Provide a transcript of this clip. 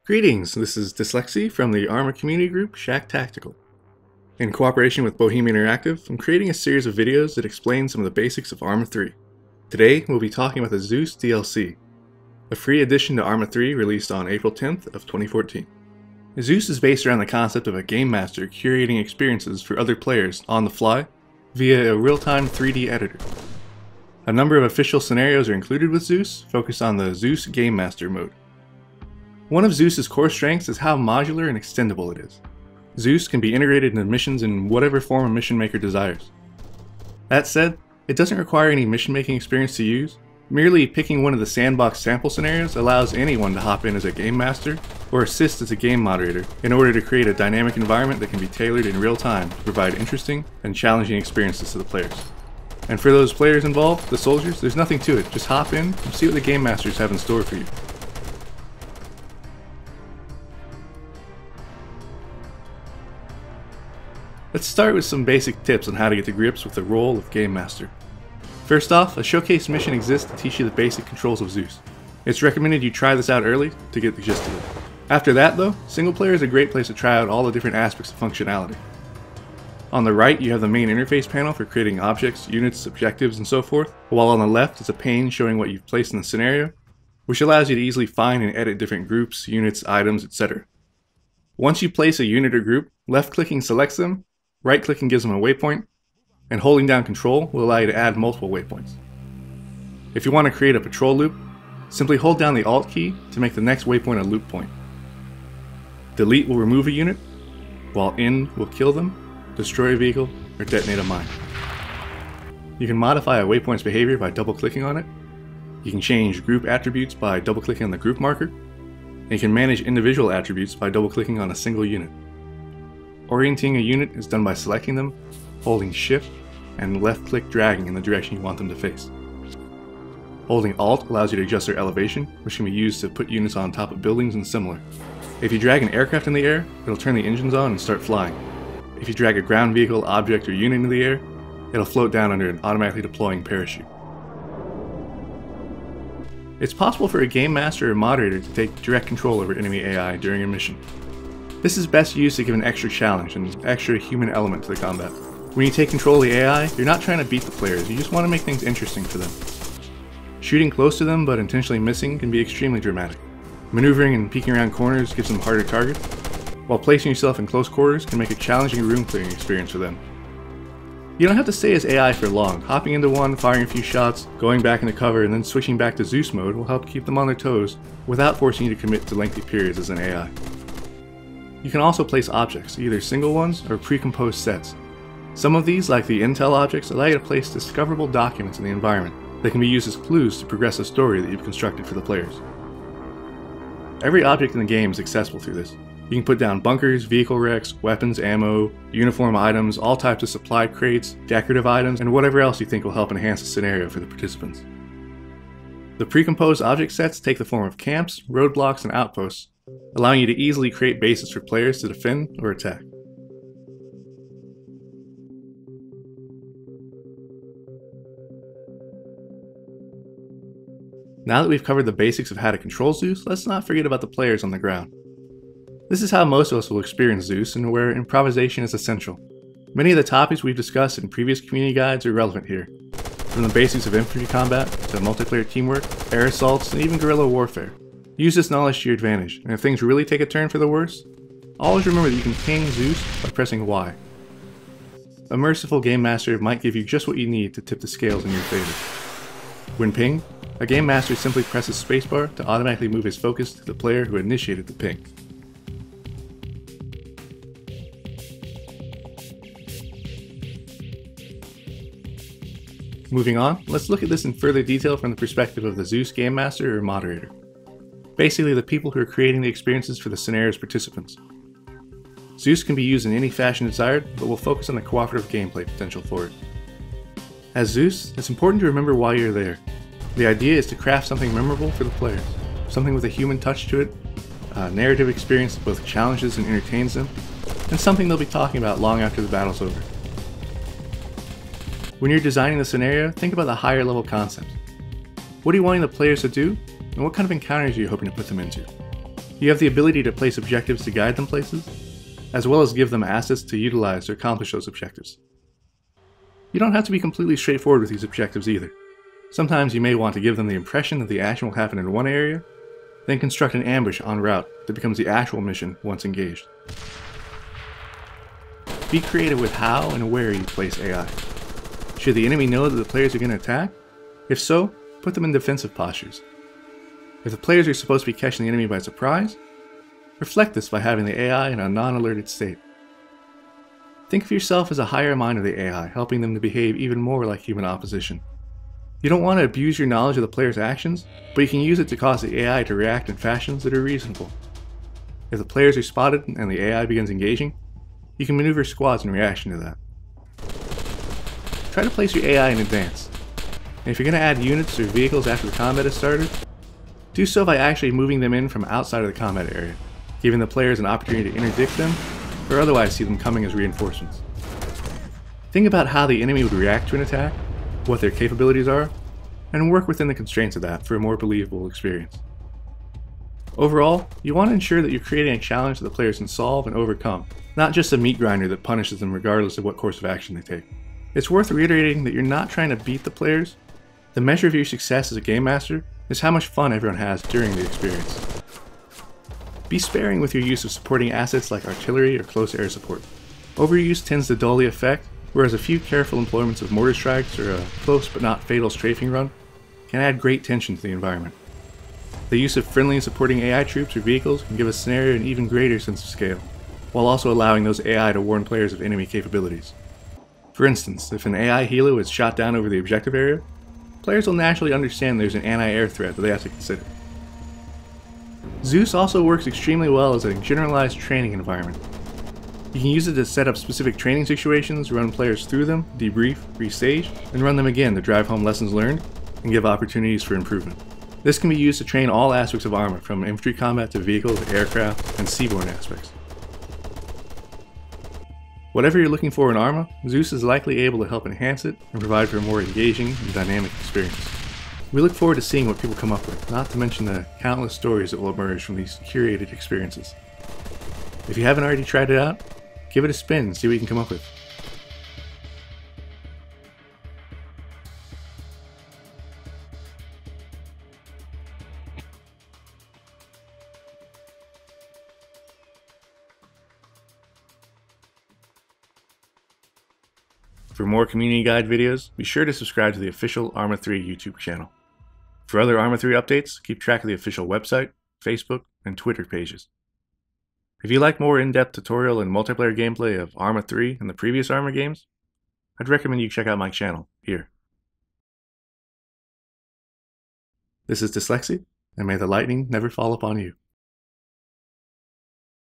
Greetings, this is Dyslexy from the Arma community group Shack Tactical. In cooperation with Bohemia Interactive, I'm creating a series of videos that explain some of the basics of Arma 3. Today, we'll be talking about the Zeus DLC, a free addition to Arma 3 released on April 10th of 2014. Zeus is based around the concept of a game master curating experiences for other players on the fly via a real-time 3D editor. A number of official scenarios are included with Zeus, focused on the Zeus Game Master mode. One of Zeus's core strengths is how modular and extendable it is. Zeus can be integrated into missions in whatever form a mission maker desires. That said, it doesn't require any mission making experience to use. Merely picking one of the sandbox sample scenarios allows anyone to hop in as a game master or assist as a game moderator in order to create a dynamic environment that can be tailored in real time to provide interesting and challenging experiences to the players. And for those players involved, the soldiers, there's nothing to it. Just hop in and see what the game masters have in store for you. Let's start with some basic tips on how to get to grips with the role of Game Master. First off, a showcase mission exists to teach you the basic controls of Zeus. It's recommended you try this out early to get the gist of it. After that though, single player is a great place to try out all the different aspects of functionality. On the right you have the main interface panel for creating objects, units, objectives, and so forth, while on the left is a pane showing what you've placed in the scenario, which allows you to easily find and edit different groups, units, items, etc. Once you place a unit or group, left-clicking selects them, right-clicking gives them a waypoint, and holding down Control will allow you to add multiple waypoints. If you want to create a patrol loop, simply hold down the Alt key to make the next waypoint a loop point. Delete will remove a unit, while In will kill them, destroy a vehicle, or detonate a mine. You can modify a waypoint's behavior by double-clicking on it. You can change group attributes by double-clicking on the group marker, and you can manage individual attributes by double-clicking on a single unit. Orienting a unit is done by selecting them, holding Shift, and left-click dragging in the direction you want them to face. Holding Alt allows you to adjust their elevation, which can be used to put units on top of buildings and similar. If you drag an aircraft in the air, it'll turn the engines on and start flying. If you drag a ground vehicle, object, or unit into the air, it'll float down under an automatically deploying parachute. It's possible for a game master or moderator to take direct control over enemy AI during a mission. This is best used to give an extra challenge and extra human element to the combat. When you take control of the AI, you're not trying to beat the players, you just want to make things interesting for them. Shooting close to them but intentionally missing can be extremely dramatic. Maneuvering and peeking around corners gives them harder targets, while placing yourself in close quarters can make a challenging room clearing experience for them. You don't have to stay as AI for long. Hopping into one, firing a few shots, going back into cover, and then switching back to Zeus mode will help keep them on their toes without forcing you to commit to lengthy periods as an AI. You can also place objects, either single ones or pre-composed sets. Some of these, like the Intel objects, allow you to place discoverable documents in the environment that can be used as clues to progress a story that you've constructed for the players. Every object in the game is accessible through this. You can put down bunkers, vehicle wrecks, weapons, ammo, uniform items, all types of supply crates, decorative items, and whatever else you think will help enhance the scenario for the participants. The pre-composed object sets take the form of camps, roadblocks, and outposts, allowing you to easily create bases for players to defend or attack. Now that we've covered the basics of how to control Zeus, let's not forget about the players on the ground. This is how most of us will experience Zeus, and where improvisation is essential. Many of the topics we've discussed in previous community guides are relevant here, from the basics of infantry combat to multiplayer teamwork, air assaults, and even guerrilla warfare. Use this knowledge to your advantage, and if things really take a turn for the worse, always remember that you can ping Zeus by pressing Y. A merciful game master might give you just what you need to tip the scales in your favor. When pinged, a game master simply presses spacebar to automatically move his focus to the player who initiated the ping. Moving on, let's look at this in further detail from the perspective of the Zeus Game Master or Moderator. Basically the people who are creating the experiences for the scenario's participants. Zeus can be used in any fashion desired, but we'll focus on the cooperative gameplay potential for it. As Zeus, it's important to remember why you're there. The idea is to craft something memorable for the players, something with a human touch to it, a narrative experience that both challenges and entertains them, and something they'll be talking about long after the battle's over. When you're designing the scenario, think about the higher level concepts. What are you wanting the players to do, and what kind of encounters are you hoping to put them into? You have the ability to place objectives to guide them places, as well as give them assets to utilize to accomplish those objectives. You don't have to be completely straightforward with these objectives either. Sometimes you may want to give them the impression that the action will happen in one area, then construct an ambush en route that becomes the actual mission once engaged. Be creative with how and where you place AI. Should the enemy know that the players are going to attack? If so, put them in defensive postures. If the players are supposed to be catching the enemy by surprise, reflect this by having the AI in a non-alerted state. Think of yourself as a higher mind of the AI, helping them to behave even more like human opposition. You don't want to abuse your knowledge of the player's actions, but you can use it to cause the AI to react in fashions that are reasonable. If the players are spotted and the AI begins engaging, you can maneuver squads in reaction to that. Try to place your AI in advance. And if you're going to add units or vehicles after the combat has started, do so by actually moving them in from outside of the combat area, giving the players an opportunity to interdict them, or otherwise see them coming as reinforcements. Think about how the enemy would react to an attack, what their capabilities are, and work within the constraints of that for a more believable experience. Overall, you want to ensure that you're creating a challenge that the players can solve and overcome, not just a meat grinder that punishes them regardless of what course of action they take. It's worth reiterating that you're not trying to beat the players. The measure of your success as a game master is how much fun everyone has during the experience. Be sparing with your use of supporting assets like artillery or close air support. Overuse tends to dull the effect, whereas a few careful employments of mortar strikes or a close but not fatal strafing run can add great tension to the environment. The use of friendly and supporting AI troops or vehicles can give a scenario an even greater sense of scale, while also allowing those AI to warn players of enemy capabilities. For instance, if an AI helo is shot down over the objective area, players will naturally understand there's an anti-air threat that they have to consider. Zeus also works extremely well as a generalized training environment. You can use it to set up specific training situations, run players through them, debrief, restage, and run them again to drive home lessons learned and give opportunities for improvement. This can be used to train all aspects of Arma, from infantry combat to vehicle to aircraft and seaborne aspects. Whatever you're looking for in Arma, Zeus is likely able to help enhance it and provide for a more engaging and dynamic experience. We look forward to seeing what people come up with, not to mention the countless stories that will emerge from these curated experiences. If you haven't already tried it out, give it a spin and see what you can come up with. For more community guide videos, be sure to subscribe to the official Arma 3 YouTube channel. For other Arma 3 updates, keep track of the official website, Facebook, and Twitter pages. If you like more in-depth tutorial and multiplayer gameplay of Arma 3 and the previous Arma games, I'd recommend you check out my channel here. This is Dyslexia, and may the lightning never fall upon you.